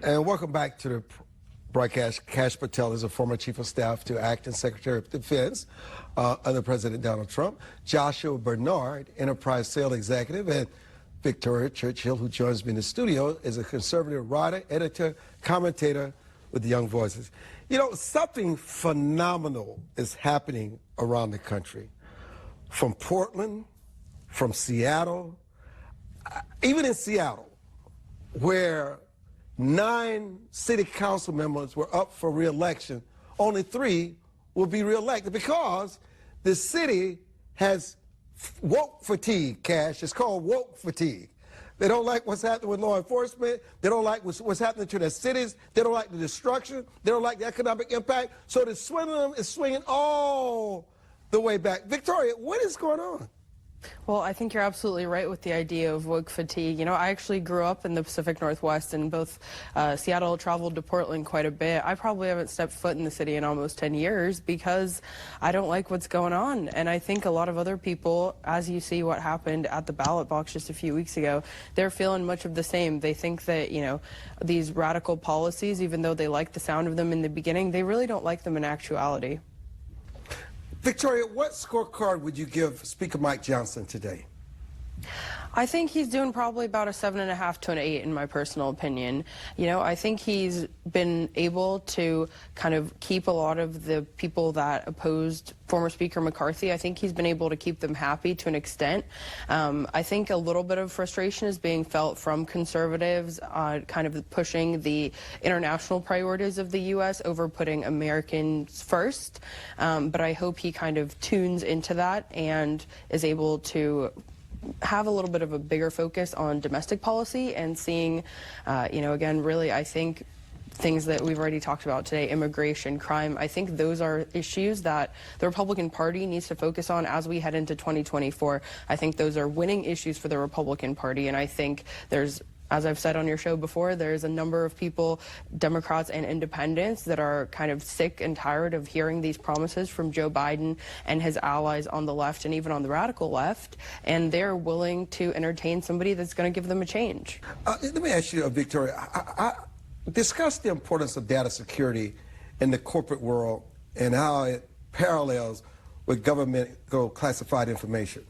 And welcome back to the broadcast. Kash Patel is a former chief of staff to acting Secretary of Defense under President Donald Trump. Joshua Bernard, enterprise sales executive, and Victoria Churchill, who joins me in the studio, is a conservative writer, editor, commentator with the Young Voices. You know, something phenomenal is happening around the country. From Portland, from Seattle, even in Seattle, where 9 city council members were up for re-election, only 3 will be re-elected because the city has woke fatigue, Kash. It's called woke fatigue. They don't like what's happening with law enforcement. They don't like what's happening to their cities. They don't like the destruction. They don't like the economic impact. So the swindling is swinging all the way back. Victoria, what is going on? Well, I think you're absolutely right with the idea of woke fatigue. You know, I actually grew up in the Pacific Northwest, and both Seattle, traveled to Portland quite a bit. I probably haven't stepped foot in the city in almost 10 years because I don't like what's going on. And I think a lot of other people, as you see what happened at the ballot box just a few weeks ago, they're feeling much of the same. They think that, you know, these radical policies, even though they like the sound of them in the beginning, they really don't like them in actuality. Victoria, what scorecard would you give Speaker Mike Johnson today? I think he's doing probably about a 7.5 to an 8 in my personal opinion. You know, I think he's been able to kind of keep a lot of the people that opposed former Speaker McCarthy. I think he's been able to keep them happy to an extent. I think a little bit of frustration is being felt from conservatives kind of pushing the international priorities of the U.S. over putting Americans first. But I hope he kind of tunes into that and is able to have a little bit of a bigger focus on domestic policy and seeing, you know, again, really, I think things that we've already talked about today, immigration, crime, I think those are issues that the Republican Party needs to focus on as we head into 2024. I think those are winning issues for the Republican Party, and I think there's, as I've said on your show before, there's a number of people, Democrats and independents, that are kind of sick and tired of hearing these promises from Joe Biden and his allies on the left and even on the radical left, and they're willing to entertain somebody that's going to give them a change. Let me ask you, Victoria, I discuss the importance of data security in the corporate world and how it parallels with government classified information.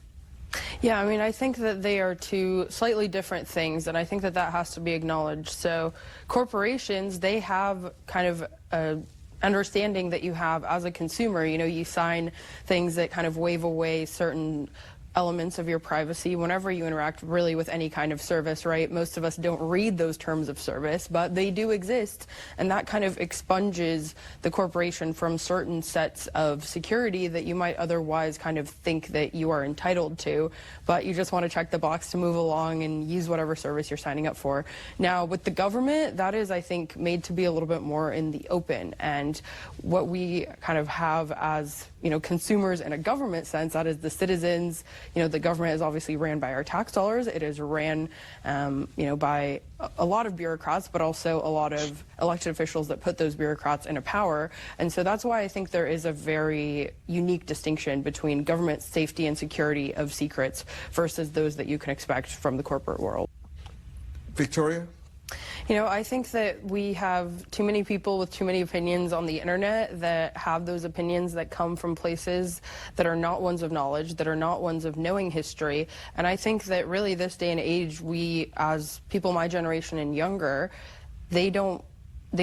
Yeah, I mean, I think that they are two slightly different things, and I think that that has to be acknowledged. So corporations, they have kind of a understanding that you have as a consumer. You know, you sign things that kind of waive away certain elements of your privacy whenever you interact really with any kind of service, right? Most of us don't read those terms of service, but they do exist, and that kind of expunges the corporation from certain sets of security that you might otherwise kind of think that you are entitled to, but you just want to check the box to move along and use whatever service you're signing up for. Now, with the government, that is, I think, made to be a little bit more in the open, and what we kind of have as, you know, consumers in a government sense, that is the citizens. You know, the government is obviously ran by our tax dollars. It is ran, you know, by a lot of bureaucrats, but also a lot of elected officials that put those bureaucrats into power. And so that's why I think there is a very unique distinction between government safety and security of secrets versus those that you can expect from the corporate world. Victoria? You know, I think that we have too many people with too many opinions on the internet that have those opinions that come from places that are not ones of knowledge, that are not ones of knowing history. And I think that really this day and age, we, as people my generation and younger, they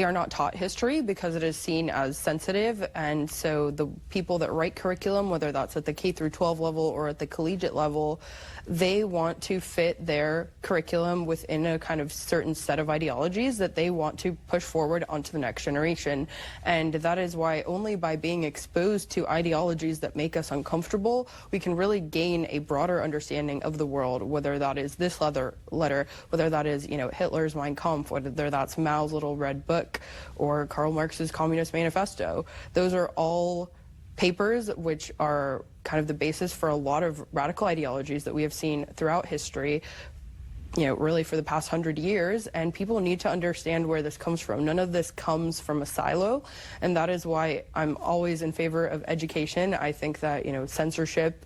are not taught history because it is seen as sensitive, and so the people that write curriculum, whether that's at the K through 12 level or at the collegiate level, they want to fit their curriculum within a kind of certain set of ideologies that they want to push forward onto the next generation. And that is why only by being exposed to ideologies that make us uncomfortable, we can really gain a broader understanding of the world, whether that is this letter, whether that is, you know, Hitler's Mein Kampf, whether that's Mao's Little Red Book or Karl Marx's Communist Manifesto. Those are all papers which are kind of the basis for a lot of radical ideologies that we have seen throughout history, you know, really for the past 100 years, and people need to understand where this comes from. None of this comes from a silo, and that is why I'm always in favor of education. I think that, you know, censorship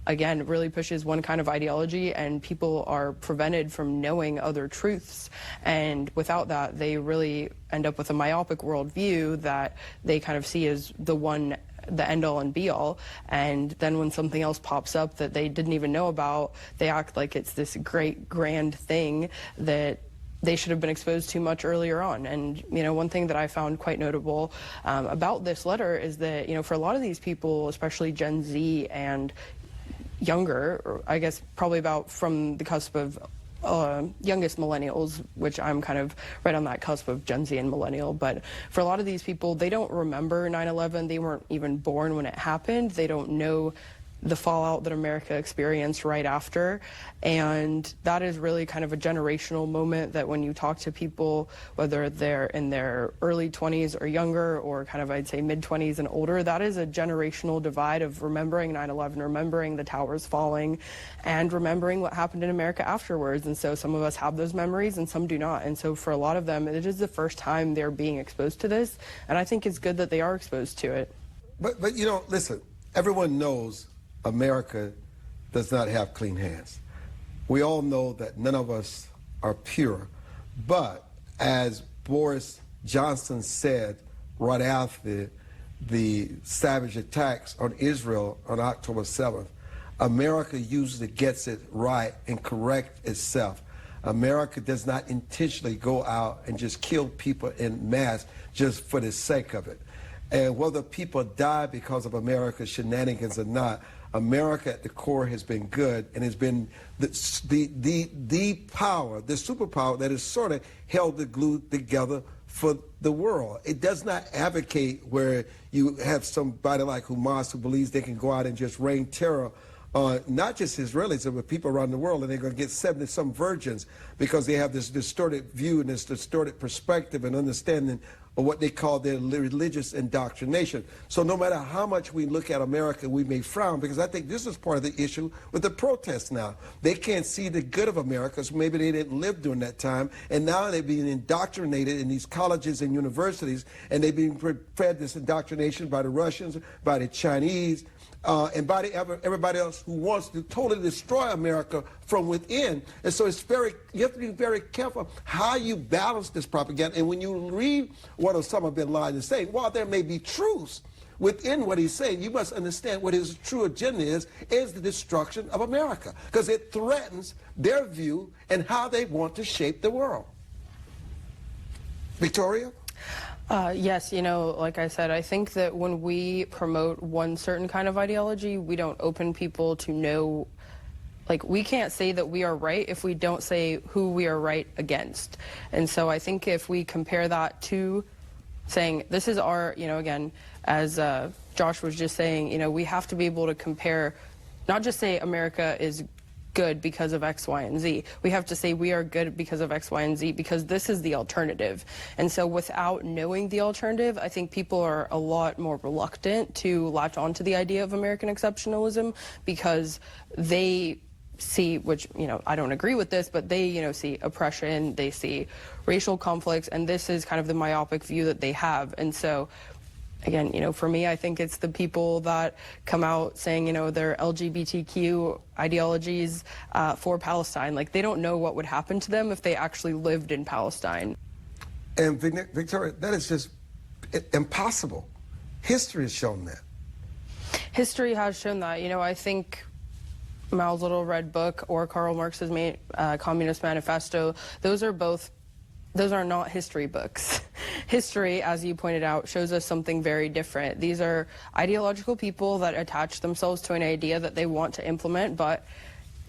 again, really pushes one kind of ideology, and people are prevented from knowing other truths. And without that, they really end up with a myopic worldview that they kind of see as the end all and be all. And then when something else pops up that they didn't even know about, they act like it's this great grand thing that they should have been exposed to much earlier on. And, one thing that I found quite notable about this letter is that, for a lot of these people, especially Gen Z and younger, or I guess probably about from the cusp of youngest millennials, which I'm kind of right on that cusp of Gen Z and millennial. But for a lot of these people, they don't remember 9/11. They weren't even born when it happened. They don't know the fallout that America experienced right after. And that is really kind of a generational moment that when you talk to people, whether they're in their early 20s or younger, or kind of, I'd say, mid-20s and older, that is a generational divide of remembering 9/11, remembering the towers falling, and remembering what happened in America afterwards. And so some of us have those memories and some do not. And so for a lot of them, it is the first time they're being exposed to this. And I think it's good that they are exposed to it. But listen, everyone knows America does not have clean hands. We all know that none of us are pure. But as Boris Johnson said right after the savage attacks on Israel on October 7th, America usually gets it right and corrects itself. America does not intentionally go out and just kill people en masse just for the sake of it. And whether people die because of America's shenanigans or not, America at the core has been good and has been the power, the superpower that has sort of held the glue together for the world. It does not advocate where you have somebody like Hamas who believes they can go out and just rain terror on not just Israelis, but people around the world, and they're going to get 70-some virgins because they have this distorted view and this distorted perspective and understanding of what they call their religious indoctrination. So no matter how much we look at America, we may frown, because I think this is part of the issue with the protests now. They can't see the good of America, so maybe they didn't live during that time, and now they're being indoctrinated in these colleges and universities, and they're being fed this indoctrination by the Russians, by the Chinese, and by everybody else who wants to totally destroy America from within. And so you have to be very careful how you balance this propaganda. And when you read what Osama bin Laden is saying, while there may be truths within what he's saying, you must understand what his true agenda is the destruction of America, because it threatens their view and how they want to shape the world. Victoria? Yes, like I said, I think that when we promote one certain kind of ideology, we don't open people to know, we can't say that we are right if we don't say who we are right against. And so I think if we compare that to saying, this is our, again, as Josh was just saying, we have to be able to compare, not just say America is good because of X, Y, and Z. We have to say we are good because of X, Y, and Z, because this is the alternative. And so without knowing the alternative, I think people are a lot more reluctant to latch onto the idea of American exceptionalism, because they see, which, I don't agree with this, but they, see oppression, they see racial conflicts, and this is kind of the myopic view that they have. And so again, for me, I think it's the people that come out saying, their LGBTQ ideologies for Palestine. They don't know what would happen to them if they actually lived in Palestine. And Victoria, that is just impossible. History has shown that. History has shown that. I think Mao's Little Red Book or Karl Marx's Communist Manifesto, those are not history books. History, as you pointed out, shows us something very different. These are ideological people that attach themselves to an idea that they want to implement, but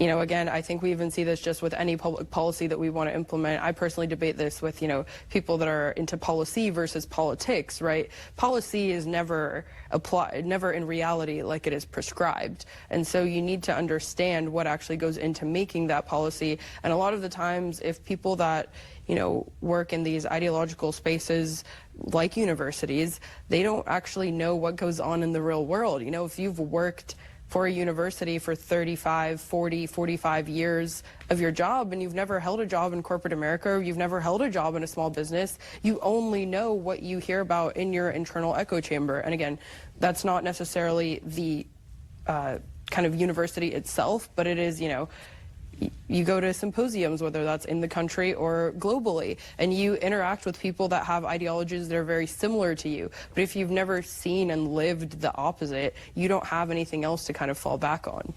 again, I think we even see this just with any public policy that we want to implement. I personally debate this with, people that are into policy versus politics, right? Policy is never applied, never in reality like it is prescribed. And so you need to understand what actually goes into making that policy. And a lot of the times, if people that work in these ideological spaces like universities, they don't actually know what goes on in the real world. If you've worked for a university for 35, 40, 45 years of your job, and you've never held a job in corporate America, or you've never held a job in a small business, you only know what you hear about in your internal echo chamber. And again, that's not necessarily the kind of university itself, but it is, you know, you go to symposiums, whether that's in the country or globally, and you interact with people that have ideologies that are very similar to you. But if you've never seen and lived the opposite, you don't have anything else to kind of fall back on.